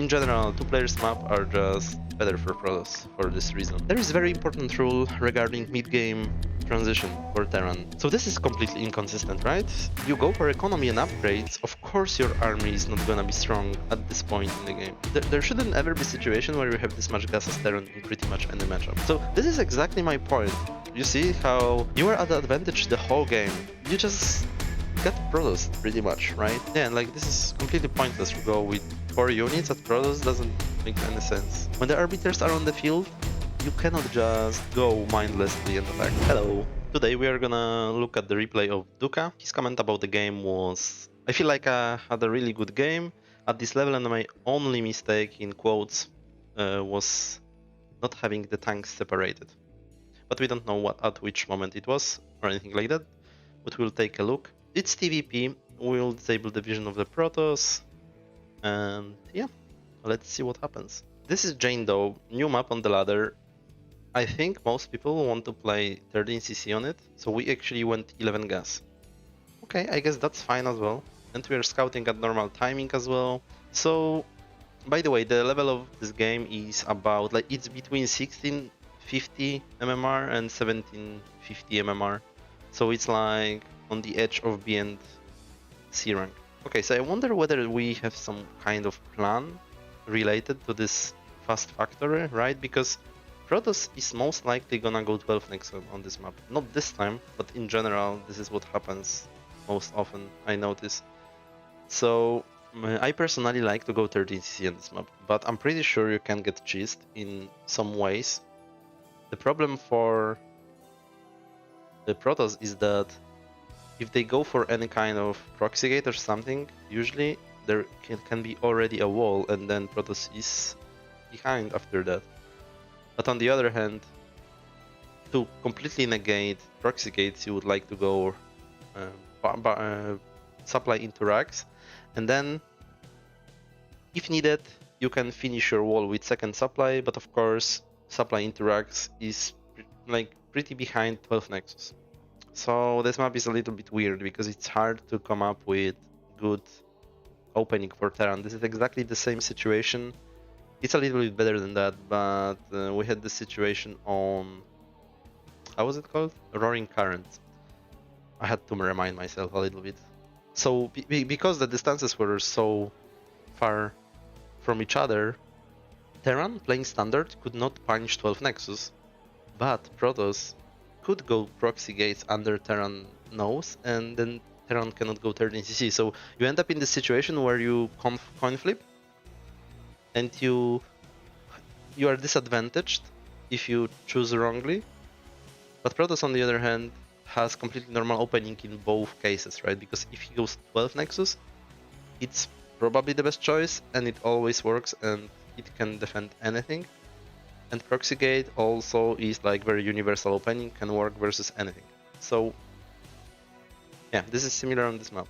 in general, two players map are just better for Protoss for this reason. There is very important rule regarding mid-game transition for Terran. So this is completely inconsistent, right? You go for economy and upgrades, of course your army is not gonna be strong at this point in the game. There shouldn't ever be a situation where you have this much gas as Terran in pretty much any matchup. So this is exactly my point. You see how you are at the advantage the whole game. You just get Protoss pretty much, right? Yeah, and like this is completely pointless to go with 4 units at Protoss, doesn't make any sense. When the arbiters are on the field, you cannot just go mindlessly and attack. Hello. Today we are gonna look at the replay of Duka. His comment about the game was, I feel like I had a really good game at this level, and my only mistake in quotes was not having the tanks separated. But we don't know at which moment it was or anything like that, but we'll take a look. It's TVP, we'll disable the vision of the Protoss, and yeah, let's see what happens. This is Jane Doe, new map on the ladder. I think most people want to play 13cc on it, so we actually went 11 gas. Okay, I guess that's fine as well. And we are scouting at normal timing as well. So, by the way, the level of this game is about, like, it's between 1650 MMR and 1750 MMR. So it's like on the edge of B and C rank. Okay, so I wonder whether we have some kind of plan related to this fast factory, right? Because Protoss is most likely gonna go 12 next on this map. Not this time, but in general, this is what happens most often, I notice. So I personally like to go 13cc on this map, but I'm pretty sure you can get cheesed in some ways. The problem for the Protoss is that if they go for any kind of proxy gate or something, usually there can be already a wall and then Protoss is behind after that. But on the other hand, to completely negate proxy gates, you would like to go supply into racks, and then if needed, you can finish your wall with second supply, but of course, supply into racks is pretty behind 12 Nexus. So this map is a little bit weird because it's hard to come up with good opening for Terran. This is exactly the same situation. It's a little bit better than that, but we had this situation on, how was it called? Roaring Current. I had to remind myself a little bit. So because the distances were so far from each other, Terran playing standard could not punch 12 Nexus, but Protoss could go proxy gates under Terran nose, and then Terran cannot go 13cc. So you end up in this situation where you coin flip, and you are disadvantaged if you choose wrongly. But Protoss, on the other hand, has completely normal opening in both cases, right? Because if he goes 12 Nexus, it's probably the best choice, and it always works, and it can defend anything. And proxy gate also is like very universal opening, can work versus anything. So yeah, this is similar on this map.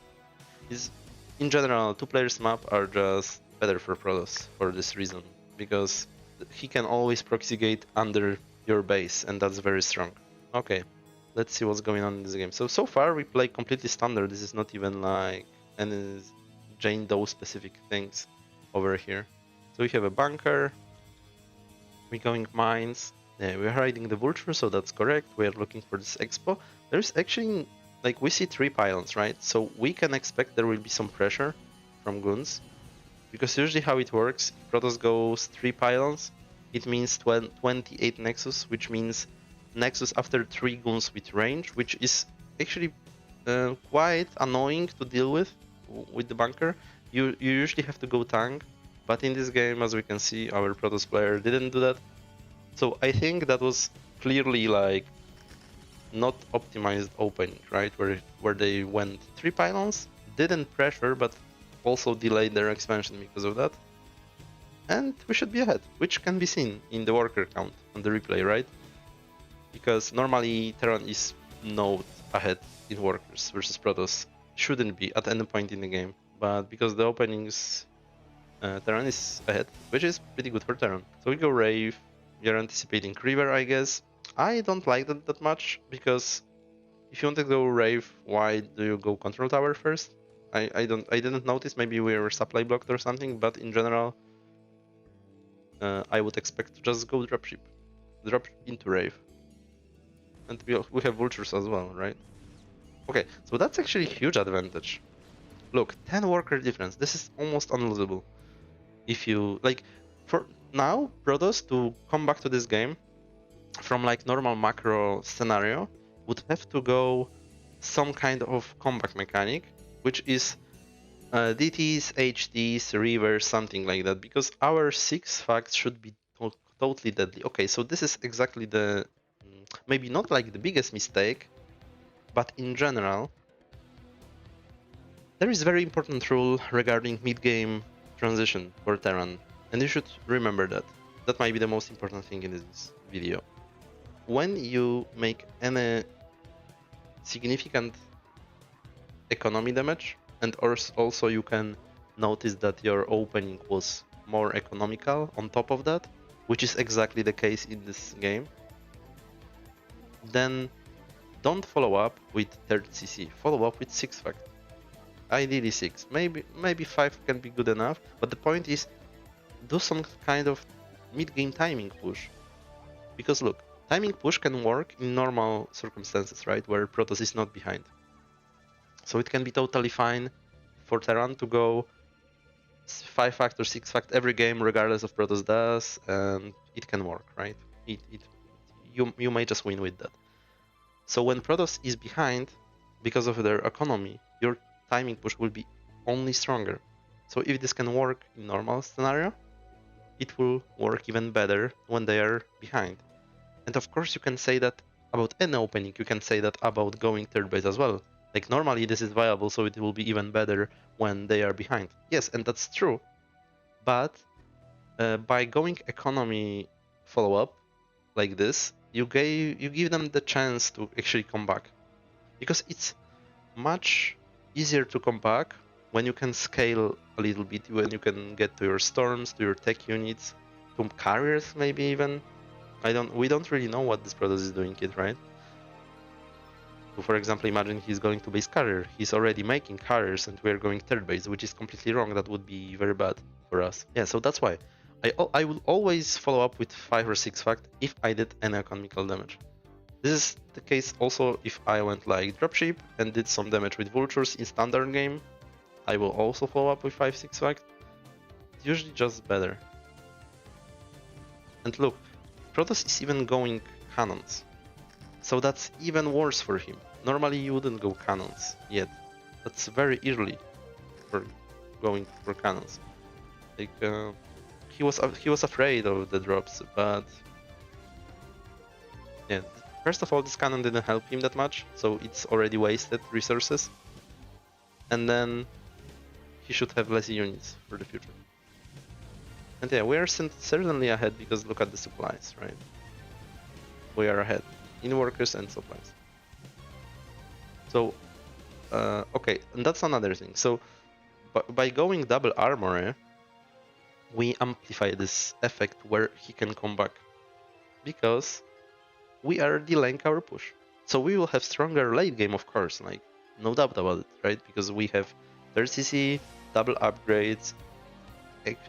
In general, two players map are just better for Protoss for this reason, because he can always proxy gate under your base, and that's very strong. Okay, let's see what's going on in this game. So far we play completely standard. This is not even like any Jane Doe specific things over here. So we have a bunker. We're going mines. Yeah, we're hiding the vulture, so that's correct. We're looking for this expo. There's actually, like, we see 3 pylons, right? So we can expect there will be some pressure from goons. Because usually how it works, if Protoss goes 3 pylons, it means 28 Nexus, which means Nexus after 3 goons with range, which is actually quite annoying to deal with the bunker. You usually have to go tank. But in this game, as we can see, our Protoss player didn't do that. So I think that was clearly like not optimized opening, right? Where they went 3 pylons, didn't pressure, but also delayed their expansion because of that. And we should be ahead, which can be seen in the worker count on the replay, right? Because normally Terran is not ahead in workers versus Protoss. Shouldn't be at any point in the game. But because the openings Terran is ahead, which is pretty good for Terran. So we go Rave, we are anticipating River, I guess. I don't like that much, because if you want to go Rave, why do you go Control Tower first? I didn't notice, maybe we were supply blocked or something, but in general, I would expect to just go dropship, drop into Rave. And we have vultures as well, right? Okay, so that's actually a huge advantage. Look, 10 worker difference. This is almost unlosable. If you like, for now, Protoss to come back to this game from like normal macro scenario would have to go some kind of comeback mechanic, which is DTs, HTs, reverse, something like that, because our 6 facts should be totally deadly. Okay, so this is exactly the, maybe not like the biggest mistake, but in general, there is a very important rule regarding mid-game transition for Terran, and you should remember that. That might be the most important thing in this video. When you make any significant economy damage, and also you can notice that your opening was more economical on top of that, which is exactly the case in this game, then don't follow up with third CC, follow up with 6 fact. Ideally 6, maybe 5 can be good enough, but the point is, do some kind of mid-game timing push. Because look, timing push can work in normal circumstances, right, where Protoss is not behind. So it can be totally fine for Terran to go 5 fact or 6 fact every game regardless of Protoss does, and it can work, right? You may just win with that. So when Protoss is behind, because of their economy, your timing push will be only stronger. So if this can work in normal scenario, it will work even better when they are behind. And of course you can say that about any opening, you can say that about going third base as well. Like normally this is viable, so it will be even better when they are behind. Yes, and that's true. But by going economy follow-up like this, you give them the chance to actually come back. Because it's much easier to come back when you can scale a little bit, when you can get to your storms, to your tech units, to carriers maybe even. We don't really know what this Protoss is doing yet, right? So for example, imagine he's going to base carrier. He's already making carriers and we're going third base, which is completely wrong. That would be very bad for us. Yeah, so that's why I will always follow up with 5 or 6 fact if I did any economical damage. This is the case also if I went like dropship and did some damage with vultures in standard game. I will also follow up with 5-6 fact. It's usually just better. And look, Protoss is even going cannons. So that's even worse for him. Normally you wouldn't go cannons yet. That's very early for going for cannons. Like he was afraid of the drops, but yeah. First of all, this cannon didn't help him that much, so it's already wasted resources. And then he should have less units for the future. And yeah, we are certainly ahead because look at the supplies, right? We are ahead in workers and supplies. So, okay, and that's another thing. So, by going double armor, we amplify this effect where he can come back. Because we are delaying our push. So we will have stronger late game, of course, like, no doubt about it, right? Because we have 30cc, double upgrades.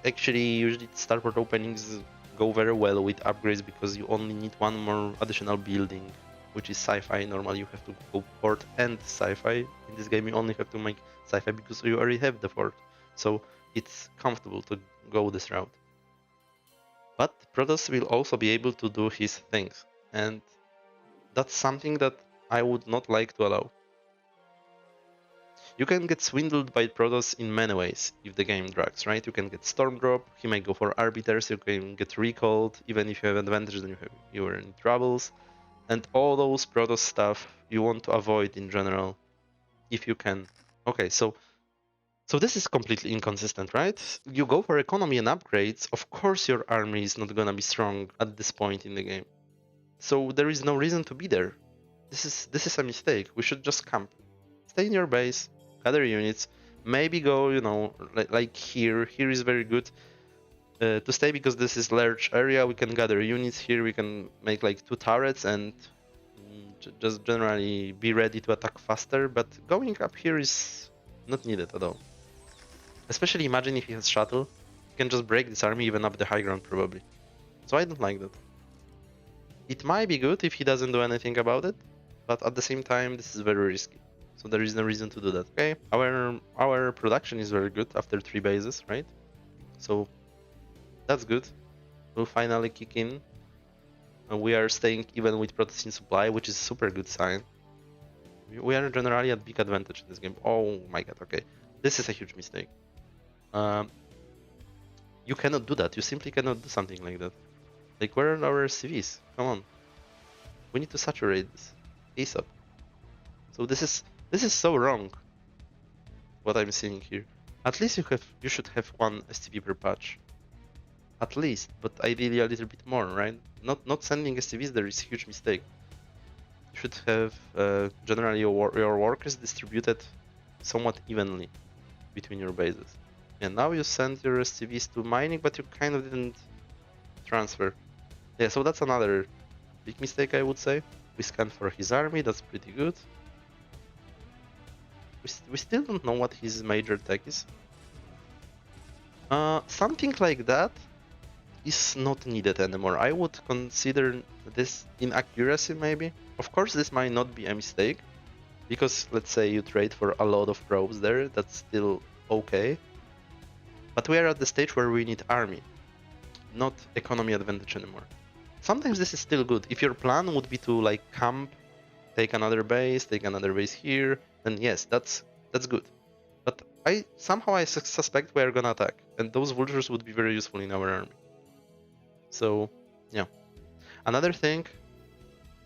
Actually, usually starport openings go very well with upgrades because you only need one more additional building, which is sci-fi. Normally you have to go port and sci-fi. In this game you only have to make sci-fi because you already have the fort. So it's comfortable to go this route. But Protoss will also be able to do his things. And that's something that I would not like to allow. You can get swindled by Protoss in many ways if the game drags, right? You can get Storm Drop, he may go for Arbiters, you can get recalled, even if you have advantage then you are in troubles. And all those Protoss stuff you want to avoid in general, if you can. Okay, so this is completely inconsistent, right? You go for economy and upgrades, of course your army is not gonna be strong at this point in the game. So there is no reason to be there. This is a mistake. We should just camp. Stay in your base, gather units, maybe go, you know, like here. Here is very good to stay because this is large area. We can gather units here. We can make like 2 turrets and just generally be ready to attack faster. But going up here is not needed at all. Especially imagine if he has shuttle. He can just break this army even up the high ground probably. So I don't like that. It might be good if he doesn't do anything about it, but at the same time this is very risky. So there is no reason to do that. Okay, our production is very good after 3 bases, right? So that's good. We'll finally kick in. And we are staying even with protesting supply, which is a super good sign. We are generally at big advantage in this game. Oh my god, okay. This is a huge mistake. You cannot do that. You simply cannot do something like that. Like, where are our CVs? Come on. We need to saturate this ASAP. So this is so wrong. What I'm seeing here. At least you should have 1 STV per patch. At least, but ideally a little bit more, right? Not sending STVs there is a huge mistake. You should have generally your workers distributed somewhat evenly between your bases. And now you send your STVs to mining, but you kind of didn't transfer. Yeah, so that's another big mistake, I would say. We scanned for his army, that's pretty good. We still don't know what his major tech is. Something like that is not needed anymore. I would consider this inaccuracy maybe. Of course, this might not be a mistake, because let's say you trade for a lot of probes there, that's still okay. But we are at the stage where we need army, not economy advantage anymore. Sometimes this is still good. If your plan would be to like camp, take another base here, then yes, that's good. But I suspect we are gonna attack, and those vultures would be very useful in our army. So yeah. Another thing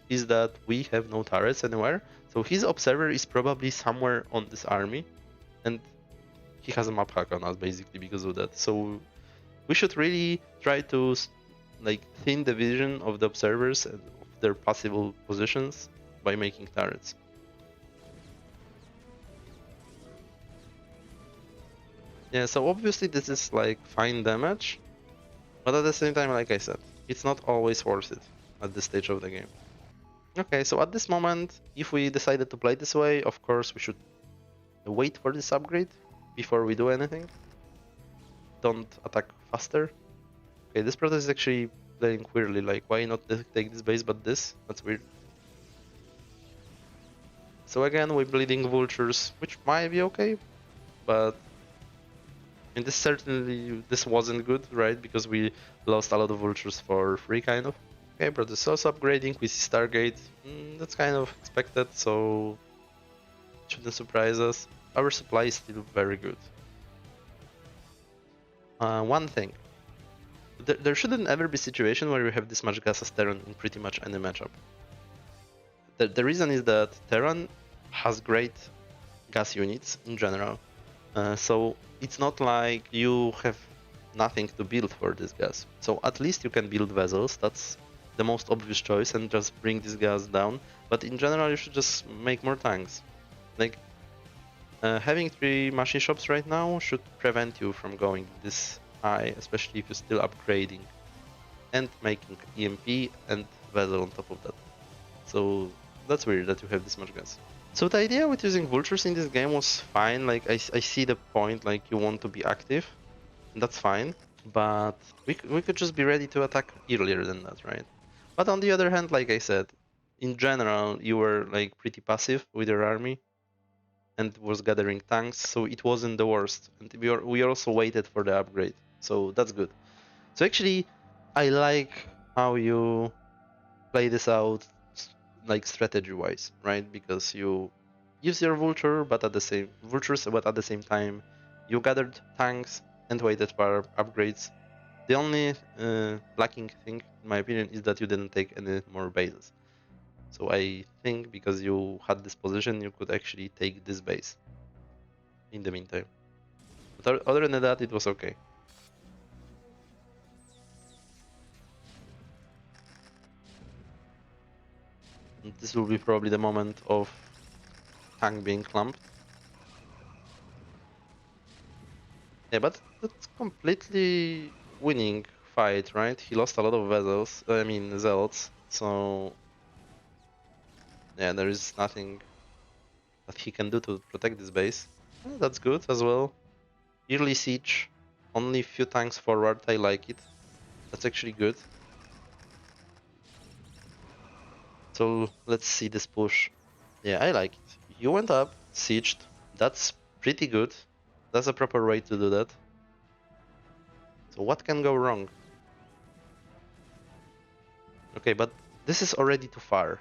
is that we have no turrets anywhere. So his observer is probably somewhere on this army, and he has a map hack on us basically because of that. So we should really try to like thin the vision of the observers and of their possible positions by making turrets. Yeah, so obviously this is like fine damage, but at the same time, like I said, it's not always worth it at this stage of the game. Okay, so at this moment, if we decided to play this way, of course we should wait for this upgrade before we do anything. Don't attack faster. Okay, this protest is actually playing weirdly, like why not take this base but this? That's weird. So again, we're bleeding vultures, which might be okay, but I mean, this wasn't good, right? Because we lost a lot of vultures for free, kind of. Okay, but it's also upgrading. We see Stargate. That's kind of expected, so it shouldn't surprise us. Our supply is still very good. One thing. There shouldn't ever be a situation where you have this much gas as Terran in pretty much any matchup. The reason is that Terran has great gas units in general. So it's not like you have nothing to build for this gas. So at least you can build vessels, that's the most obvious choice, and just bring this gas down. But in general, you should just make more tanks. Like, having 3 machine shops right now should prevent you from going this high, especially if you're still upgrading and making EMP and vessel on top of that. So that's weird that you have this much gas. So the idea with using vultures in this game was fine. Like I see the point. Like you want to be active, and that's fine. But we could just be ready to attack earlier than that, right? But on the other hand, like I said, in general, you were like pretty passive with your army, and was gathering tanks, so it wasn't the worst. And we also waited for the upgrade, so that's good. So actually, I like how you play this out, like strategy-wise, right? Because you use your vultures, but at the same time, you gathered tanks and waited for upgrades. The only lacking thing, in my opinion, is that you didn't take any more bases. So I think because you had this position, you could actually take this base in the meantime. But other than that, it was okay. And this will be probably the moment of tank being clumped. Yeah, but that's completely winning fight, right? He lost a lot of vessels, I mean zealots, so yeah, there is nothing that he can do to protect this base. That's good as well. Yearly siege. only few tanks forward. I like it. That's actually good. So let's see this push. Yeah, I like it. You went up, sieged. That's pretty good. That's a proper way to do that. So what can go wrong? Okay, but this is already too far,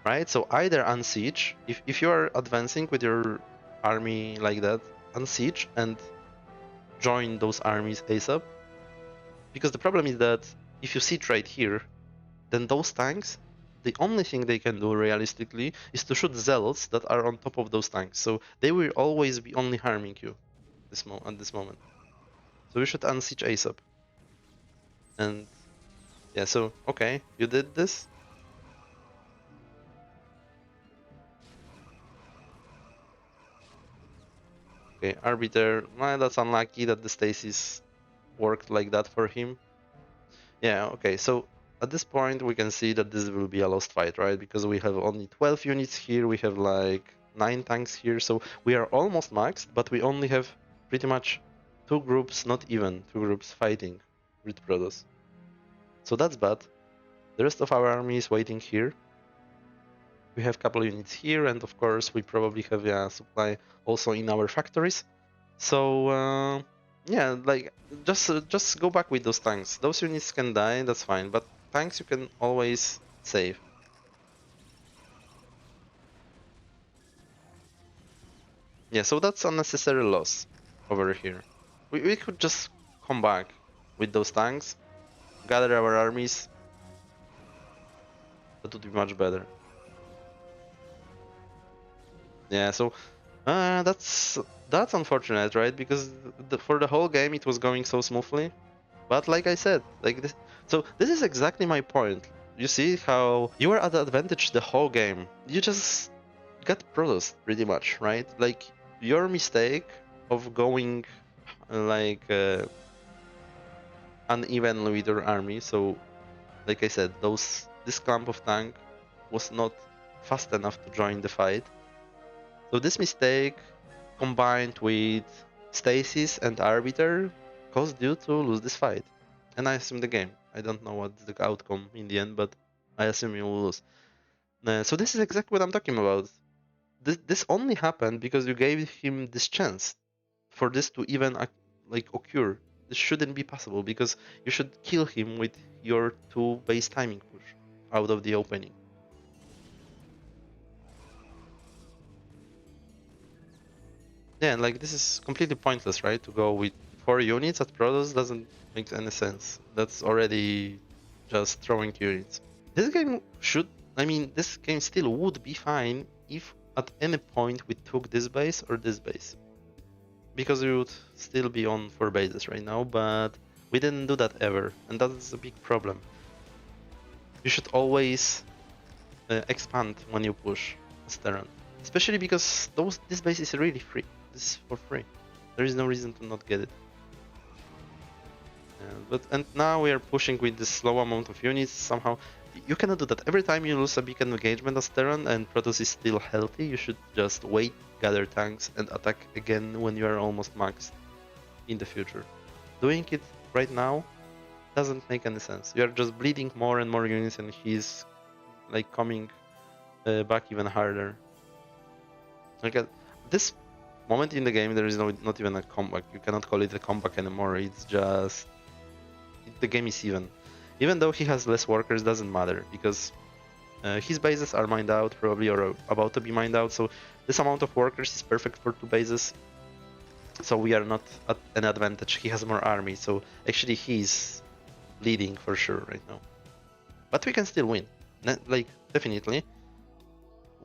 right? So either unsiege, if you are advancing with your army like that, unsiege and join those armies ASAP. Because the problem is that if you siege right here, then those tanks, the only thing they can do realistically is to shoot zealots that are on top of those tanks. So they will always be only harming you at this moment. So we should unsiege ASAP. And yeah, so okay, you did this. Okay, Arbiter, well, that's unlucky that the stasis worked like that for him. Yeah, okay, so at this point we can see that this will be a lost fight, right? Because we have only 12 units here, we have like 9 tanks here, so we are almost maxed, but we only have pretty much 2 groups, not even 2 groups fighting with Protoss. So that's bad. The rest of our army is waiting here. We have a couple units here, and of course we probably have a supply also in our factories. So yeah, like just go back with those tanks. Those units can die, that's fine, but tanks you can always save. Yeah, so that's unnecessary loss over here. We could just come back with those tanks, gather our armies. That would be much better. Yeah, so that's unfortunate, right? Because for the whole game it was going so smoothly. But like I said, like this, so this is exactly my point. You see how you were at the advantage the whole game. You just got Protoss pretty much, right? Like your mistake of going like unevenly with your army. So, like I said, this clump of tank was not fast enough to join the fight. So this mistake combined with Stasis and Arbiter caused you to lose this fight. And I assume the game. I don't know what's the outcome in the end, but I assume you will lose. So this is exactly what I'm talking about. This only happened because you gave him this chance for this to even like occur. This shouldn't be possible because you should kill him with your 2 base timing push out of the opening. Yeah, and like this is completely pointless, right? To go with 4 units at Protoss doesn't make any sense. That's already just throwing units. This game should, I mean, this game still would be fine if at any point we took this base or this base. Because we would still be on 4 bases right now, but we didn't do that ever, and that's a big problem. You should always expand when you push Asteron. Especially because this base is really free. This is for free. There is no reason to not get it. And now we are pushing with this slow amount of units somehow. You cannot do that. Every time you lose a beacon engagement as Terran and Protoss is still healthy, you should just wait, gather tanks, and attack again when you are almost maxed in the future. Doing it right now doesn't make any sense. You are just bleeding more and more units and he's like coming back even harder. Like at this moment in the game, there is not even a comeback. You cannot call it a comeback anymore. It's just the game is even. Even though he has less workers, doesn't matter because his bases are mined out probably or about to be mined out. So this amount of workers is perfect for 2 bases. So we are not at an advantage. He has more army, so actually he's leading for sure right now. But we can still win, like definitely.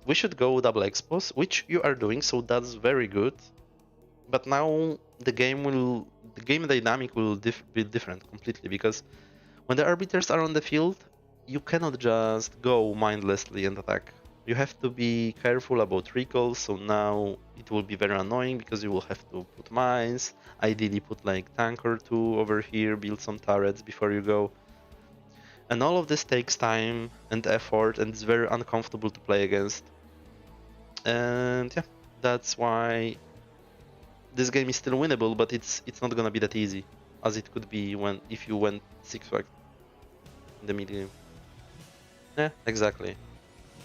We should go double expos, which you are doing, so that's very good. But now the game dynamic will be different completely because when the arbiters are on the field, you cannot just go mindlessly and attack. You have to be careful about recalls, so now it will be very annoying because you will have to put mines, ideally put like tank or 2 over here, build some turrets before you go. And all of this takes time and effort and it's very uncomfortable to play against. And yeah, that's why this game is still winnable, but it's not gonna be that easy as it could be if you went 6-fact in the mid game. Yeah, exactly.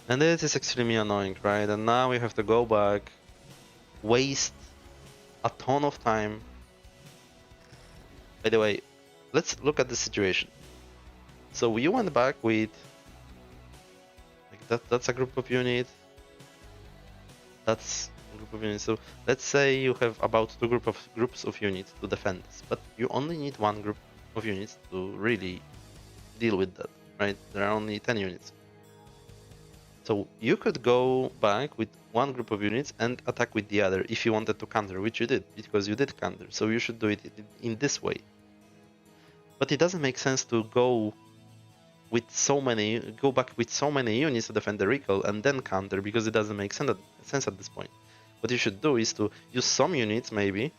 And it is extremely annoying, right? And now we have to go back, waste a ton of time. By the way, let's look at the situation. So you went back with like that's a group of units. That's a group of units. So let's say you have about two groups of units to defend this, but you only need one group of units to really deal with that, right? There are only 10 units. So you could go back with one group of units and attack with the other if you wanted to counter, which you did, because you did counter. So you should do it in this way. But it doesn't make sense to go back with so many units to defend the recall and then counter, because it doesn't make sense at this point. What you should do is to use some units maybe,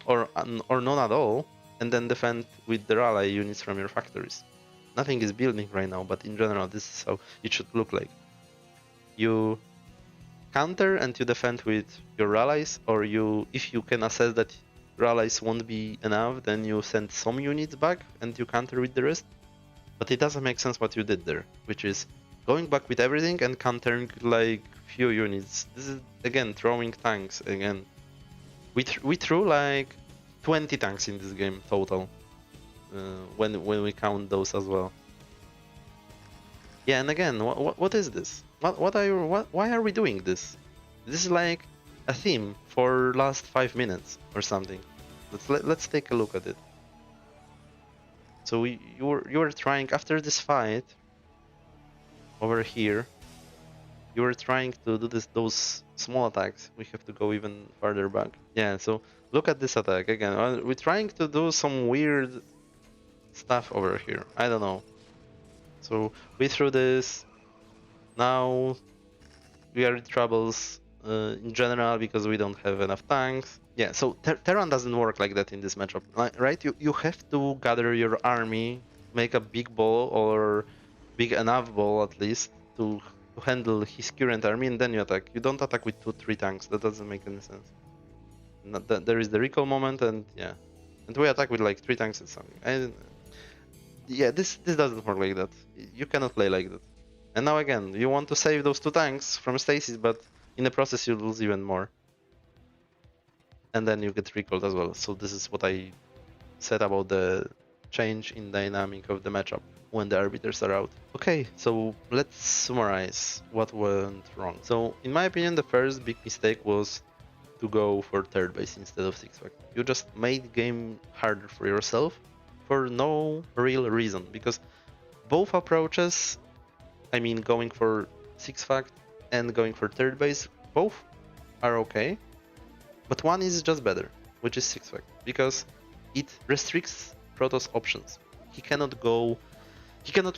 or none at all, and then defend with the ally units from your factories. Nothing is building right now, but in general this is how it should look like. You counter and you defend with your allies, or if you can assess that your allies won't be enough, then you send some units back and you counter with the rest. But it doesn't make sense what you did there, which is going back with everything and countering like few units. This is again throwing tanks again. We threw like 20 tanks in this game total, when we count those as well. Yeah, and again, what is this? Why are we doing this? This is like a theme for last 5 minutes or something. Let's take a look at it. So you were trying, after this fight over here, you were trying to do those small attacks. We have to go even farther back. Yeah, so look at this attack again. We're trying to do some weird stuff over here. I don't know. So we threw this. Now we are in troubles in general because we don't have enough tanks. Yeah, so Terran doesn't work like that in this matchup, right? You have to gather your army, make a big ball, or big enough ball at least, to handle his current army, and then you attack. You don't attack with 2-3 tanks. That doesn't make any sense. There is the recall moment, and yeah, and we attack with like 3 tanks and something. And yeah, this doesn't work like that. You cannot play like that. And now again, you want to save those 2 tanks from stasis, but in the process you lose even more. And then you get recalled as well. So this is what I said about the change in dynamic of the matchup when the arbiters are out. Okay, so let's summarize what went wrong. So in my opinion, the first big mistake was to go for third base instead of 6-fact. You just made game harder for yourself for no real reason, because both approaches, I mean going for 6-fact and going for third base, both are okay. But one is just better, which is 6-fact, because it restricts Protoss options. He cannot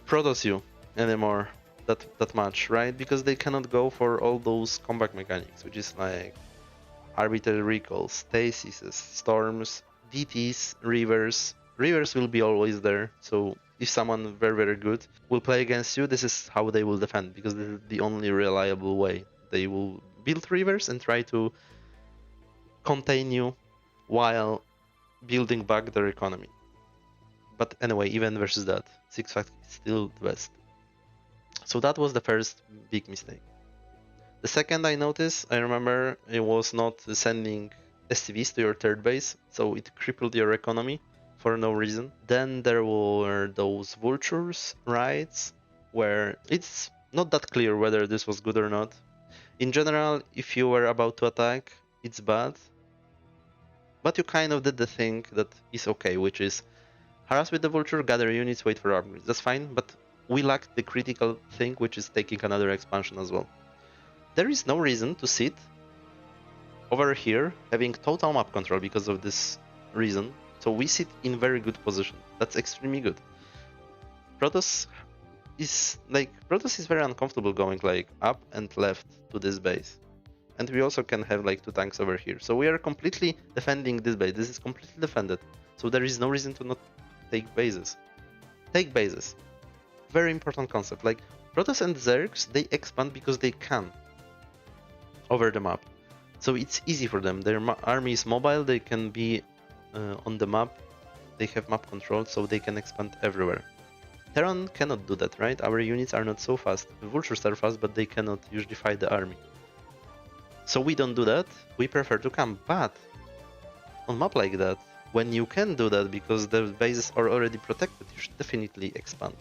Protoss you anymore that much, right? Because they cannot go for all those comeback mechanics, which is like arbitrary recalls, stasis, storms, DTs, rivers. Rivers will be always there, so if someone very good will play against you, this is how they will defend, because this is the only reliable way. They will build rivers and try to contain you while building back their economy. But anyway, even versus that, 6-fact is still the best. So that was the first big mistake. The second I remember, it was not sending SCVs to your third base, so it crippled your economy for no reason. Then there were those vultures raids, where it's not that clear whether this was good or not. In general, if you were about to attack, it's bad. But you kind of did the thing that is okay, which is harass with the vulture, gather units, wait for upgrades. That's fine, but we lacked the critical thing, which is taking another expansion as well. There is no reason to sit over here having total map control because of this reason. So we sit in very good position. That's extremely good. Protoss is very uncomfortable going like up and left to this base. And we also can have like 2 tanks over here. So we are completely defending this base. This is completely defended. So there is no reason to not take bases. Take bases. Very important concept. Like Protoss and Zergs, they expand because they can over the map. So it's easy for them. Their army is mobile, they can be on the map, they have map control, so they can expand everywhere. Terran cannot do that, right? Our units are not so fast. The vultures are fast, but they cannot usually fight the army. So we don't do that, we prefer to camp, but on map like that, when you can do that because the bases are already protected, you should definitely expand.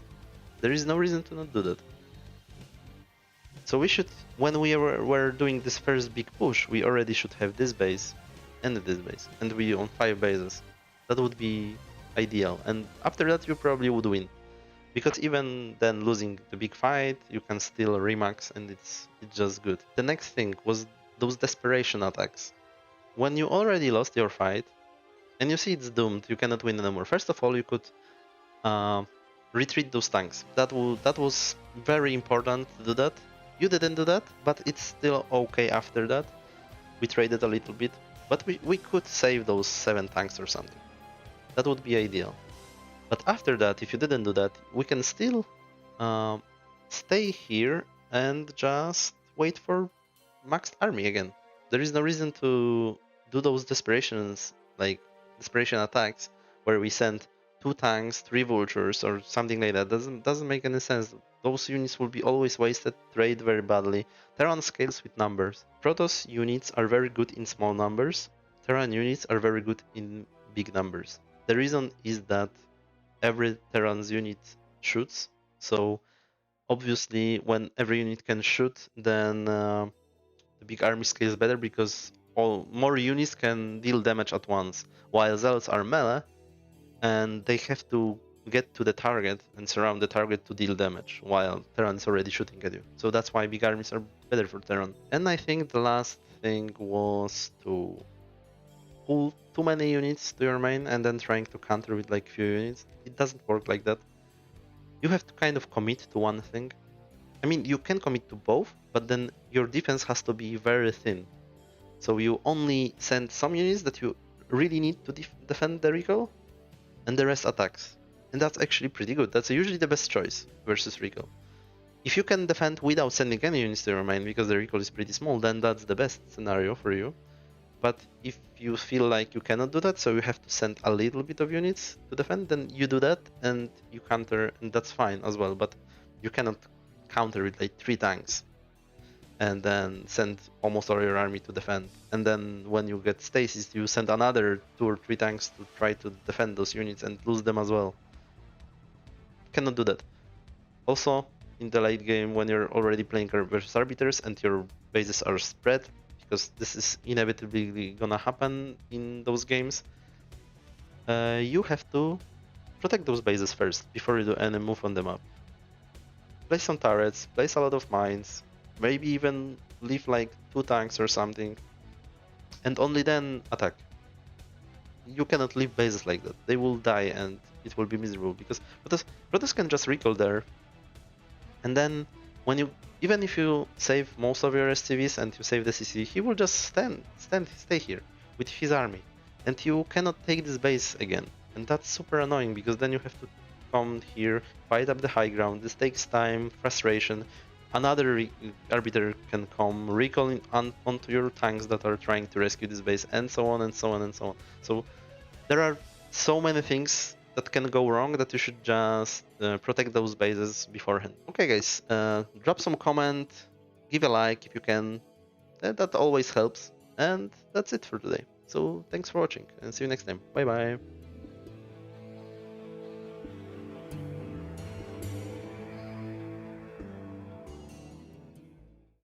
There is no reason to not do that. So we should, when we were doing this first big push, we already should have this base and this base, and we on 5 bases. That would be ideal, and after that you probably would win. Because even then losing the big fight, you can still remax and it's just good. The next thing was those desperation attacks. When you already lost your fight, and you see it's doomed, you cannot win anymore. First of all, you could retreat those tanks. That was very important to do that. You didn't do that, but it's still okay after that. We traded a little bit, but we could save those 7 tanks or something. That would be ideal. But after that, if you didn't do that, we can still stay here and just wait for maxed army again. There is no reason to do those desperations, like desperation attacks, where we send 2 tanks, 3 vultures, or something like that. Doesn't make any sense. Those units will be always wasted, trade very badly. Terran scales with numbers. Protoss units are very good in small numbers. Terran units are very good in big numbers. The reason is that every Terran's unit shoots, so obviously when every unit can shoot, then the big army scales better because more units can deal damage at once, while Zealots are melee and they have to get to the target and surround the target to deal damage, while Terran is already shooting at you. So that's why big armies are better for Terran. And I think the last thing was to pull too many units to your main and then trying to counter with like few units. It doesn't work like that. You have to kind of commit to one thing. I mean, you can commit to both, but then your defense has to be very thin. So you only send some units that you really need to defend the recall, and the rest attacks. And that's actually pretty good. That's usually the best choice versus recall. If you can defend without sending any units to your main because the recall is pretty small, then that's the best scenario for you. But if you feel like you cannot do that, so you have to send a little bit of units to defend, then you do that and you counter, and that's fine as well. But you cannot counter with like 3 tanks and then send almost all your army to defend. And then when you get stasis, you send another 2 or 3 tanks to try to defend those units and lose them as well. Cannot do that. Also, in the late game, when you're already playing versus arbiters and your bases are spread, because this is inevitably gonna happen in those games, you have to protect those bases first before you do any move on the map. Place some turrets, place a lot of mines, maybe even leave like 2 tanks or something, and only then attack. You cannot leave bases like that. They will die and it will be miserable because Protoss can just recall there, and then when you, even if you save most of your SCVs and you save the CC, he will just stay here with his army, and you cannot take this base again. And that's super annoying because then you have to come here, fight up the high ground. This takes time, frustration. Another arbiter can come, recalling onto your tanks that are trying to rescue this base, and so on and so on and so on. So there are so many things that can go wrong that you should just protect those bases beforehand. Okay guys, drop some comment, give a like if you can, that always helps, and that's it for today. So thanks for watching and see you next time. Bye bye.